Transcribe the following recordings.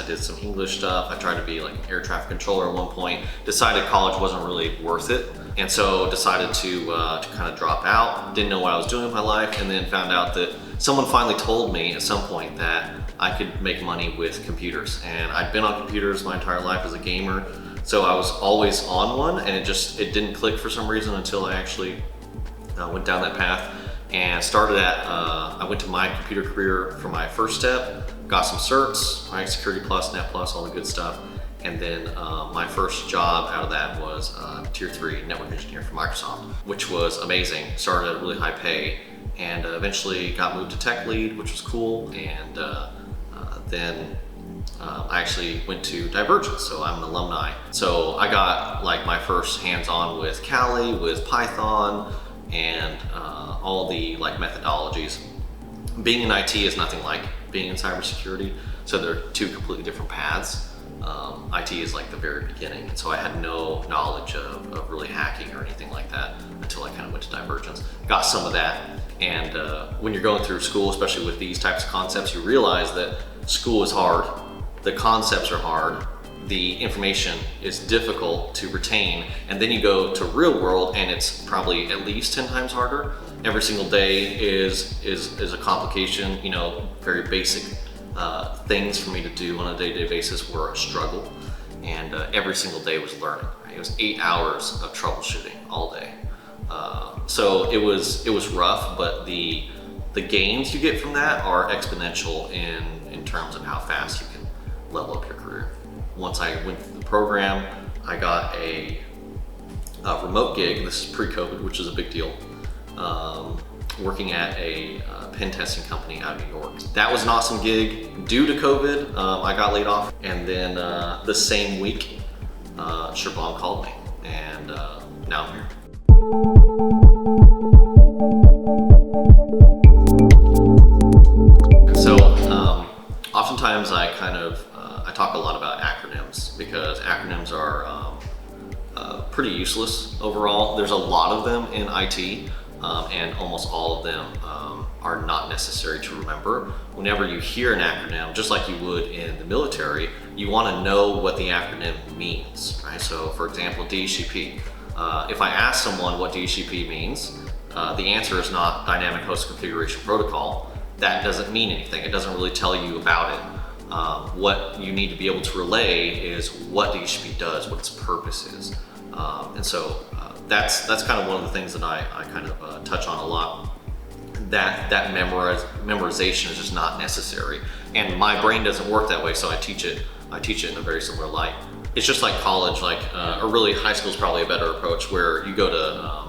did some English stuff. I tried to be like an air traffic controller at one point. Decided college wasn't really worth it. And so decided to kind of drop out. Didn't know what I was doing with my life, and then found out that someone finally told me at some point that I could make money with computers. And I'd been on computers my entire life as a gamer, so I was always on one, and it didn't click for some reason until I actually went down that path and started I went to my computer career for my first step, got some certs, right, Security Plus, Net Plus, all the good stuff. And then my first job out of that was Tier 3 network engineer for Microsoft, which was amazing. Started at a really high pay, and eventually got moved to tech lead, which was cool. And then I actually went to Divergence, so I'm an alumni. So I got like my first hands-on with Kali, with Python, and all the like methodologies. Being in IT is nothing like being in cybersecurity, so they're two completely different paths. IT is like the very beginning, and so I had no knowledge of really hacking or anything like that until I kind of went to Divergence. Got some of that, and when you're going through school, especially with these types of concepts, you realize that school is hard, the concepts are hard, the information is difficult to retain, and then you go to real world and it's probably at least 10 times harder. Every single day is a complication, you know, very basic things for me to do on a day-to-day basis were a struggle, and every single day was learning. Right? It was 8 hours of troubleshooting all day, so it was rough. But the gains you get from that are exponential in terms of how fast you can level up your career. Once I went through the program, I got a remote gig. This is pre-COVID, which is a big deal. Working at a pen testing company out of New York. That was an awesome gig. Due to COVID, I got laid off, and then the same week, Shabam called me, and now I'm here. So oftentimes I I talk a lot about acronyms, because acronyms are pretty useless overall. There's a lot of them in IT. And almost all of them are not necessary to remember. Whenever you hear an acronym, just like you would in the military, you want to know what the acronym means, right? So for example, DHCP. If I ask someone what DHCP means, the answer is not Dynamic Host Configuration Protocol. That doesn't mean anything. It doesn't really tell you about it. What you need to be able to relay is what DHCP does, what its purpose is. And so that's kind of one of the things that I kind of touch on a lot. That memorization is just not necessary, and my brain doesn't work that way, so I teach it in a very similar light. It's just like college, or really high school is probably a better approach, where you go to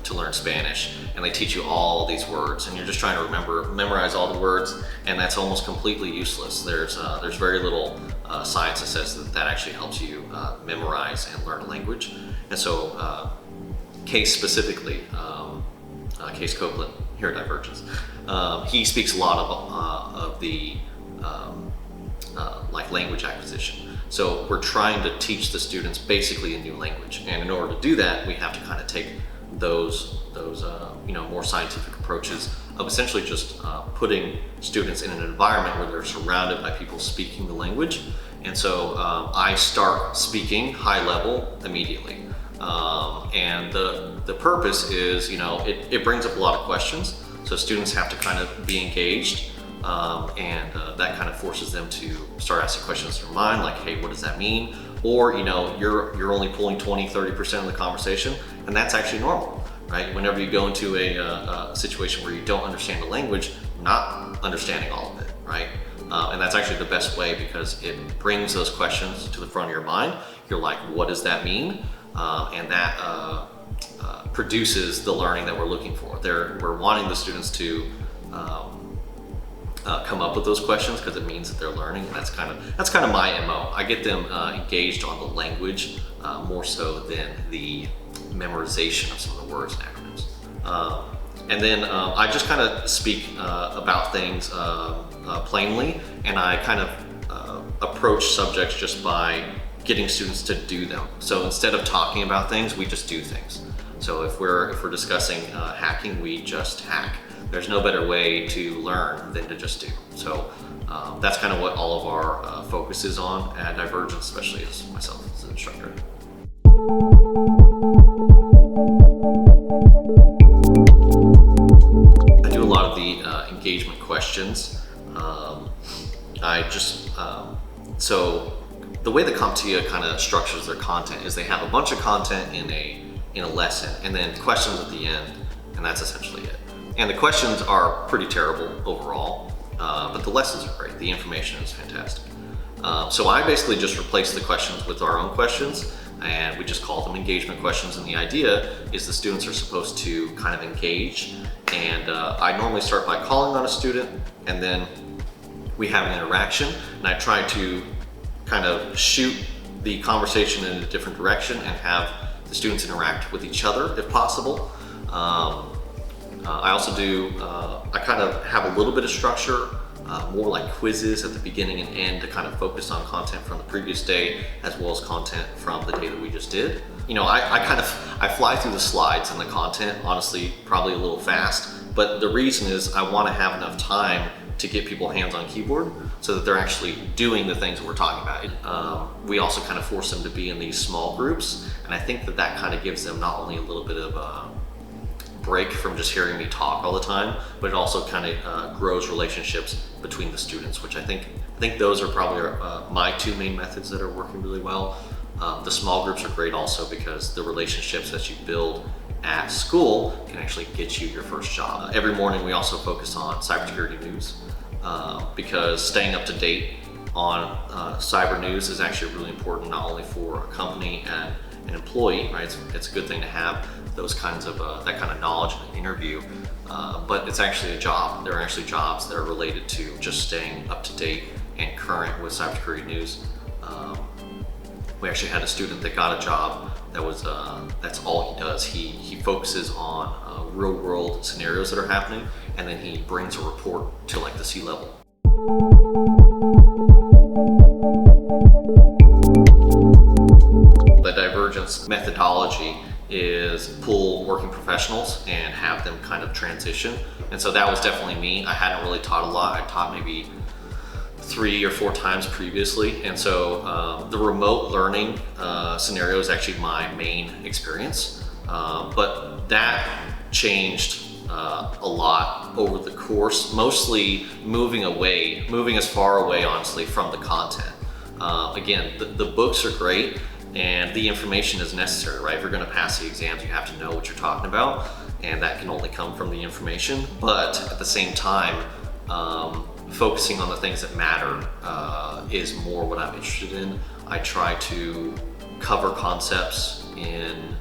to learn Spanish, and they teach you all these words, and you're just trying to memorize all the words, and that's almost completely useless. There's very little science that says that actually helps you memorize and learn a language. And so Case specifically, Case Copeland here at Divergence, he speaks a lot of the language acquisition. So we're trying to teach the students basically a new language, and in order to do that, we have to kind of take those more scientific approaches of essentially just putting students in an environment where they're surrounded by people speaking the language. And so I start speaking high level immediately. And the purpose is, it brings up a lot of questions, so students have to kind of be engaged, and that kind of forces them to start asking questions in their mind, like, hey, what does that mean? Or, you're only pulling 20-30% of the conversation, and that's actually normal, right? Whenever you go into a situation where you don't understand the language, not understanding all of it, right? And that's actually the best way, because it brings those questions to the front of your mind. You're like, what does that mean? And that produces the learning that we're looking for. We're wanting the students to come up with those questions, because it means that they're learning, and that's kind of my MO. I get them engaged on the language more so than the memorization of some of the words and acronyms. And then I just kind of speak about things plainly, and I kind of approach subjects just by getting students to do them. So instead of talking about things, we just do things. So if we're discussing hacking, we just hack. There's no better way to learn than to just do. So That's kind of what all of our focus is on at Divergence, especially as myself as an instructor. I do a lot of the engagement questions. So the way that CompTIA kind of structures their content is they have a bunch of content in a lesson, and then questions at the end, and that's essentially it. And the questions are pretty terrible overall, but the lessons are great. The information is fantastic. So I basically just replaced the questions with our own questions, and we just call them engagement questions. And the idea is the students are supposed to kind of engage. And I normally start by calling on a student, and then we have an interaction, and I try to kind of shoot the conversation in a different direction and have the students interact with each other if possible. I also do, I kind of have a little bit of structure, more like quizzes at the beginning and end to kind of focus on content from the previous day as well as content from the day that we just did. You know, I fly through the slides and the content, honestly, probably a little fast, but the reason is I want to have enough time to get people hands on keyboard so that they're actually doing the things that we're talking about. We also kind of force them to be in these small groups, and I think that that kind of gives them not only a little bit of a break from just hearing me talk all the time, but it also kind of grows relationships between the students, which I think those are probably my two main methods that are working really well. The small groups are great also because the relationships that you build at school can actually get you your first job. Every morning we also focus on cybersecurity news because staying up to date on cyber news is actually really important, not only for a company and an employee, right? It's a good thing to have those kinds of that kind of knowledge in an interview, but it's actually a job. There are actually jobs that are related to just staying up to date and current with cybersecurity news. We actually had a student that got a job that was that's all he does. He focuses on real world scenarios that are happening, and then he brings a report to like the C-level. The Divergence methodology is pull working professionals and have them kind of transition. And so that was definitely me. I hadn't really taught a lot. I taught maybe 3 or 4 times previously. And so the remote learning scenario is actually my main experience. But that changed a lot over the course, mostly moving as far away, honestly, from the content. Again, the books are great, and the information is necessary, right? If you're going to pass the exams, you have to know what you're talking about, and that can only come from the information. But at the same time, focusing on the things that matter is more what I'm interested in. I try to cover concepts in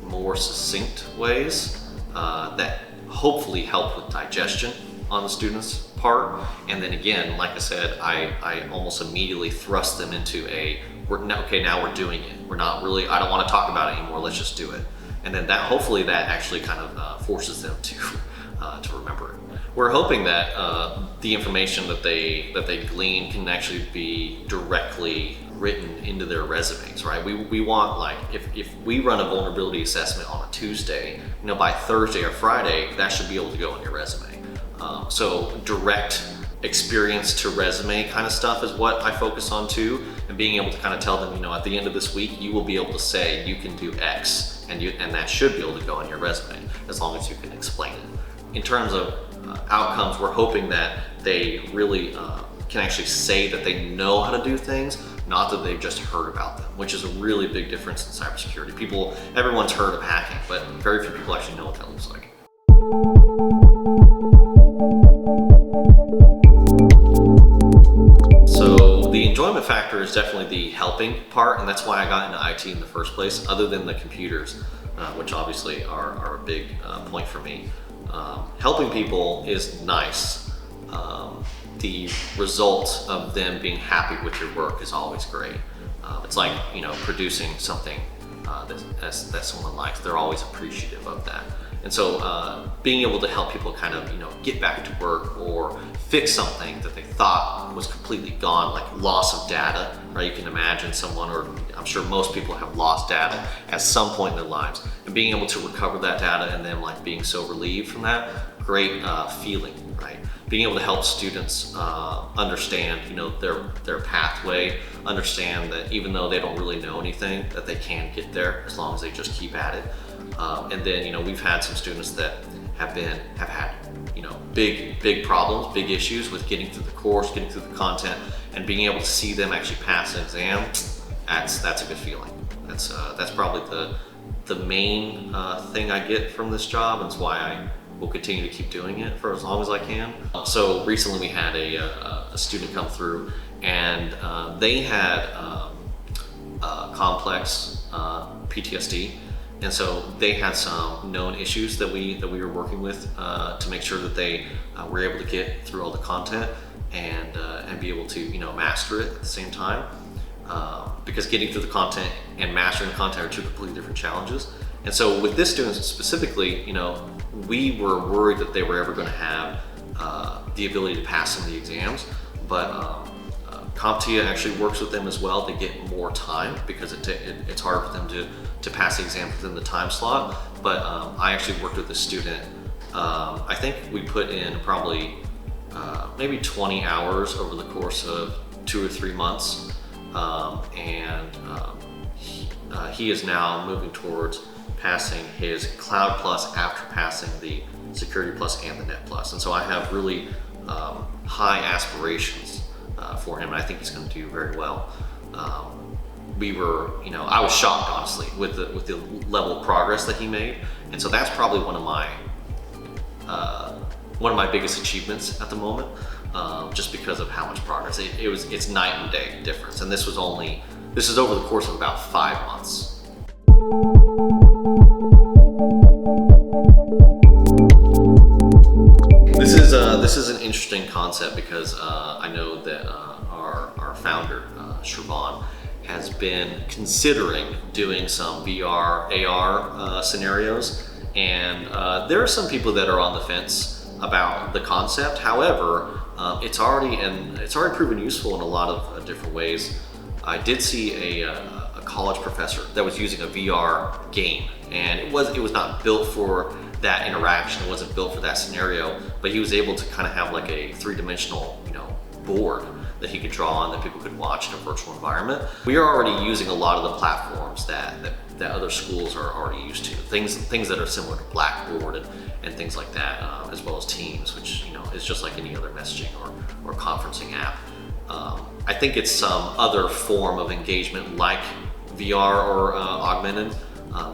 more succinct ways that hopefully help with digestion on the students' part. And then again, like I said, I almost immediately thrust them into okay, now we're doing it. We're not really, I don't want to talk about it anymore, let's just do it. And then that, hopefully that actually kind of forces them to remember it. We're hoping that the information that they glean can actually be directly written into their resumes, right? We want, like, if we run a vulnerability assessment on a Tuesday, by Thursday or Friday, that should be able to go on your resume. So direct experience to resume kind of stuff is what I focus on too, and being able to kind of tell them, at the end of this week, you will be able to say you can do X, and that should be able to go on your resume as long as you can explain it. In terms of outcomes, we're hoping that they really can actually say that they know how to do things, not that they've just heard about them, which is a really big difference in cybersecurity. Everyone's heard of hacking, but very few people actually know what that looks like. So the enjoyment factor is definitely the helping part, and that's why I got into IT in the first place, other than the computers, which obviously are a big point for me. Helping people is nice. The result of them being happy with your work is always great. It's like, producing something that someone likes. They're always appreciative of that. And so being able to help people kind of, get back to work or fix something that they thought was completely gone, like loss of data, right? You can imagine someone, or I'm sure most people have lost data at some point in their lives, and being able to recover that data and then like being so relieved from that, great feeling. right? Being able to help students understand, their pathway, understand that even though they don't really know anything, that they can get there as long as they just keep at it. And then, we've had some students that have had, big problems, big issues with getting through the course, getting through the content, and being able to see them actually pass an exam. That's a good feeling. That's probably the main thing I get from this job, and it's why I will continue to keep doing it for as long as I can. So recently we had a student come through, and they had complex PTSD, and so they had some known issues that we were working with to make sure that they were able to get through all the content and be able to master it at the same time. Because getting through the content and mastering the content are two completely different challenges. And so with this student specifically, we were worried that they were ever going to have the ability to pass some of the exams, but CompTIA actually works with them as well to get more time, because it's hard for them to pass the exam within the time slot. But I actually worked with this student. I think we put in probably maybe 20 hours over the course of 2 or 3 months. He is now moving towards passing his Cloud Plus after passing the Security Plus and the Net Plus. And so I have really high aspirations for him, and I think he's going to do very well. I was shocked, honestly, with the level of progress that he made, and so that's probably one of my biggest achievements at the moment. Just because of how much progress. It's night and day difference, and this is over the course of about 5 months. This is an interesting concept, because I know that our founder, Shravan, has been considering doing some VR, AR scenarios, and there are some people that are on the fence about the concept. However, it's already proven useful in a lot of different ways. I did see a college professor that was using a VR game, and it was not built for that interaction. It wasn't built for that scenario, but he was able to kind of have like a 3-dimensional, board that he could draw on, that people could watch in a virtual environment. We are already using a lot of the platforms that other schools are already used to. Things that are similar to Blackboard and things like that, as well as Teams, which is just like any other messaging or conferencing app. I think it's some other form of engagement like VR or augmented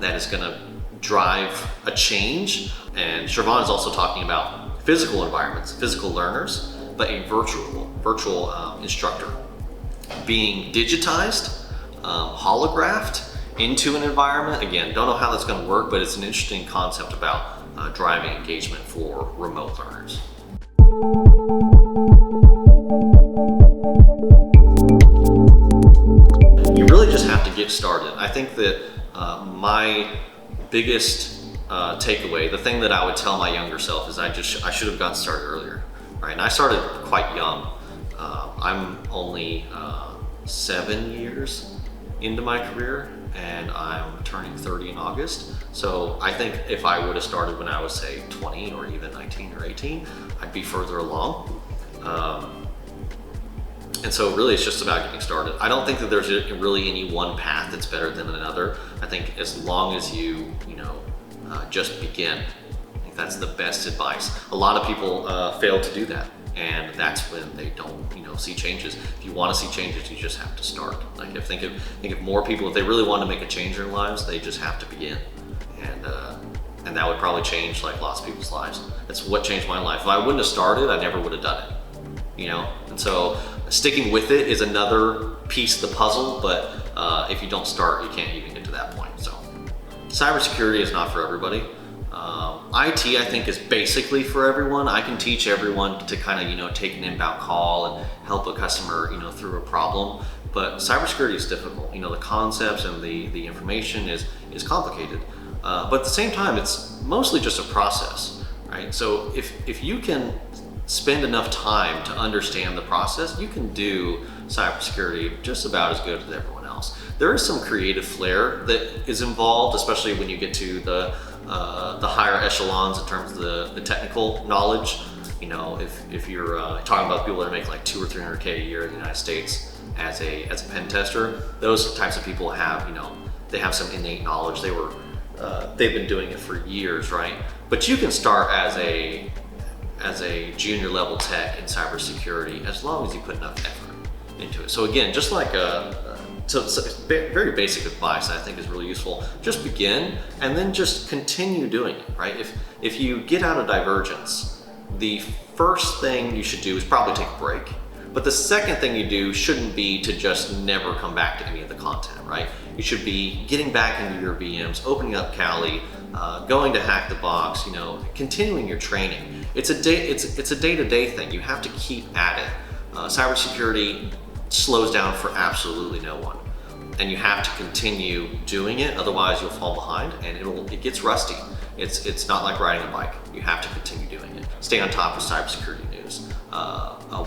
that is going to drive a change. And Shravan is also talking about physical environments, physical learners, but a virtual instructor being digitized, holographed into an environment. Again, don't know how that's going to work, but it's an interesting concept about driving engagement for remote learners. You really just have to get started. I think that my biggest takeaway, the thing that I would tell my younger self, is I should have gotten started earlier, right? And I started quite young. I'm only 7 years into my career, and I'm turning 30 in August. So I think if I would have started when I was, say, 20 or even 19 or 18, I'd be further along. And so really it's just about getting started. I don't think that there's really any one path that's better than another. I think as long as you just begin, I think that's the best advice. A lot of people fail to do that, and that's when they don't see changes. If you want to see changes, you just have to start. Like, think of more people, if they really want to make a change in their lives, they just have to begin. And that would probably change like lots of people's lives. That's what changed my life. If I wouldn't have started, I never would have done it. And so sticking with it is another piece of the puzzle, but if you don't start, you can't even get to that point. So cybersecurity is not for everybody. IT, I think, is basically for everyone. I can teach everyone to kind of take an inbound call and help a customer through a problem, but cybersecurity is difficult. The concepts and the information is complicated, but at the same time, it's mostly just a process, right? So if you can spend enough time to understand the process, you can do cybersecurity just about as good as everyone else. There is some creative flair that is involved, especially when you get to the higher echelons in terms of the technical knowledge. You know, if you're talking about people that make like 200 or 300K a year in the United States as a pen tester, those types of people have, you know, they have some innate knowledge. They've been doing it for years, right? But you can start as a junior level tech in cybersecurity as long as you put enough effort into it. So again, just like so very basic advice I think is really useful. Just begin and then just continue doing it, right? If you get out of Divergence, the first thing you should do is probably take a break. But the second thing you do shouldn't be to just never come back to any of the content, right? You should be getting back into your VMs, opening up Kali, going to Hack the Box, you know, continuing your training. It's a day-to-day thing. You have to keep at it. Cybersecurity slows down for absolutely no one, and you have to continue doing it. Otherwise, you'll fall behind, and it gets rusty. It's not like riding a bike. You have to continue doing it. Stay on top of cybersecurity news.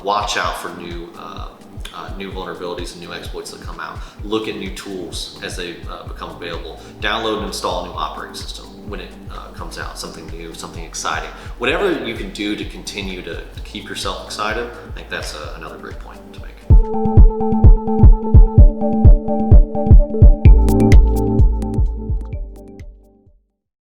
Watch out for new vulnerabilities and new exploits that come out. Look at new tools as they become available. Download and install a new operating system when it comes out, something new, something exciting. Whatever you can do to continue to keep yourself excited, I think that's another great point to make.